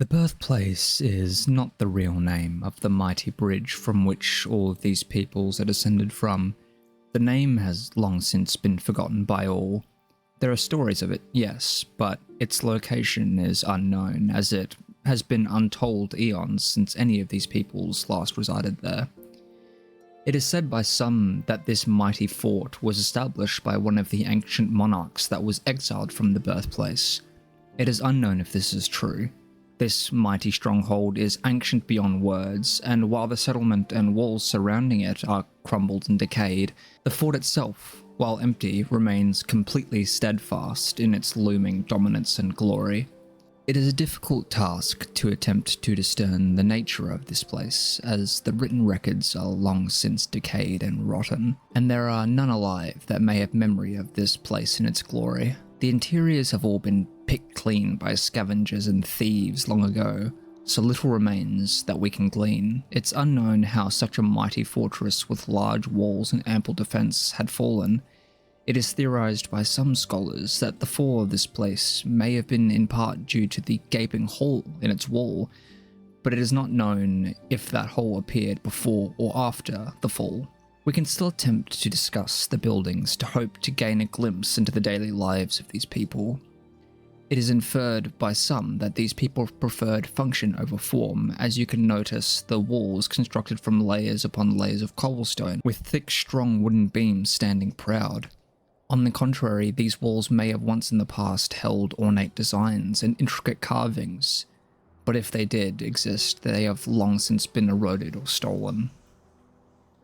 The birthplace is not the real name of the mighty bridge from which all of these peoples are descended from. The name has long since been forgotten by all. There are stories of it, yes, but its location is unknown, as it has been untold eons since any of these peoples last resided there. It is said by some that this mighty fort was established by one of the ancient monarchs that was exiled from the birthplace. It is unknown if this is true. This mighty stronghold is ancient beyond words, and while the settlement and walls surrounding it are crumbled and decayed, the fort itself, while empty, remains completely steadfast in its looming dominance and glory. It is a difficult task to attempt to discern the nature of this place, as the written records are long since decayed and rotten, and there are none alive that may have memory of this place in its glory. The interiors have all been picked clean by scavengers and thieves long ago, so little remains that we can glean. It's unknown how such a mighty fortress with large walls and ample defense had fallen. It is theorized by some scholars that the fall of this place may have been in part due to the gaping hole in its wall, but it is not known if that hole appeared before or after the fall. We can still attempt to discuss the buildings to hope to gain a glimpse into the daily lives of these people. It is inferred by some that these people preferred function over form, as you can notice the walls constructed from layers upon layers of cobblestone, with thick, strong wooden beams standing proud. On the contrary, these walls may have once in the past held ornate designs and intricate carvings, but if they did exist, they have long since been eroded or stolen.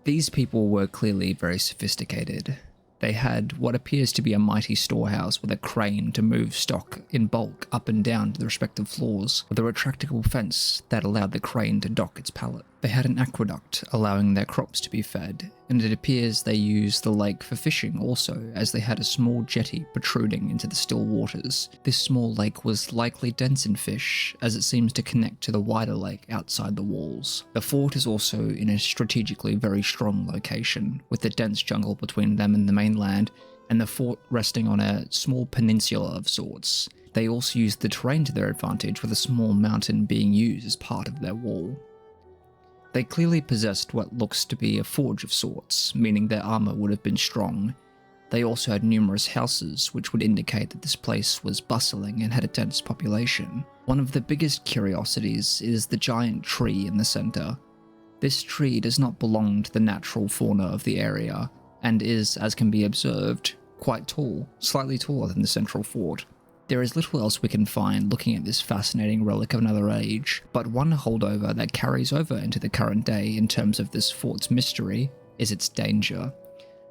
These people were clearly very sophisticated. They had what appears to be a mighty storehouse with a crane to move stock in bulk up and down to the respective floors, with a retractable fence that allowed the crane to dock its pallet. They had an aqueduct allowing their crops to be fed, and it appears they used the lake for fishing also, as they had a small jetty protruding into the still waters. This small lake was likely dense in fish, as it seems to connect to the wider lake outside the walls. The fort is also in a strategically very strong location, with the dense jungle between them and the mainland, and the fort resting on a small peninsula of sorts. They also used the terrain to their advantage, with a small mountain being used as part of their wall. They clearly possessed what looks to be a forge of sorts, meaning their armor would have been strong. They also had numerous houses, which would indicate that this place was bustling and had a dense population. One of the biggest curiosities is the giant tree in the center. This tree does not belong to the natural fauna of the area, and is, as can be observed, quite tall, slightly taller than the central fort. There is little else we can find looking at this fascinating relic of another age, but one holdover that carries over into the current day in terms of this fort's mystery is its danger.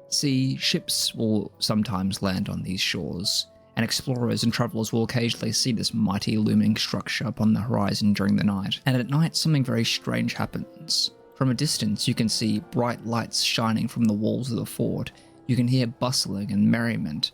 See, ships will sometimes land on these shores, and explorers and travelers will occasionally see this mighty looming structure upon the horizon during the night. And at night, something very strange happens. From a distance, you can see bright lights shining from the walls of the fort. You can hear bustling and merriment.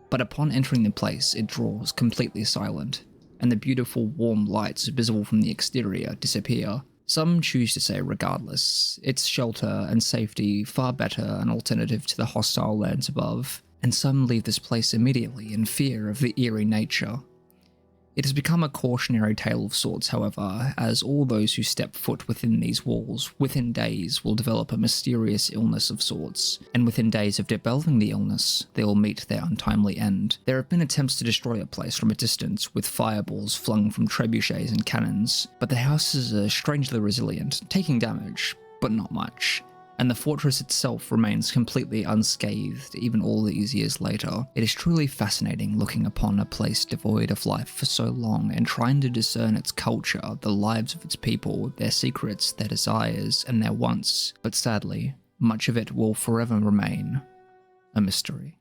But upon entering the place, it draws completely silent, and the beautiful warm lights visible from the exterior disappear. Some choose to say regardless, its shelter and safety far better an alternative to the hostile lands above, and some leave this place immediately in fear of the eerie nature. It has become a cautionary tale of sorts, however, as all those who step foot within these walls, within days, will develop a mysterious illness of sorts, and within days of developing the illness, they will meet their untimely end. There have been attempts to destroy a place from a distance, with fireballs flung from trebuchets and cannons, but the houses are strangely resilient, taking damage, but not much. And the fortress itself remains completely unscathed even all these years later. It is truly fascinating looking upon a place devoid of life for so long and trying to discern its culture, the lives of its people, their secrets, their desires, and their wants. But sadly, much of it will forever remain a mystery.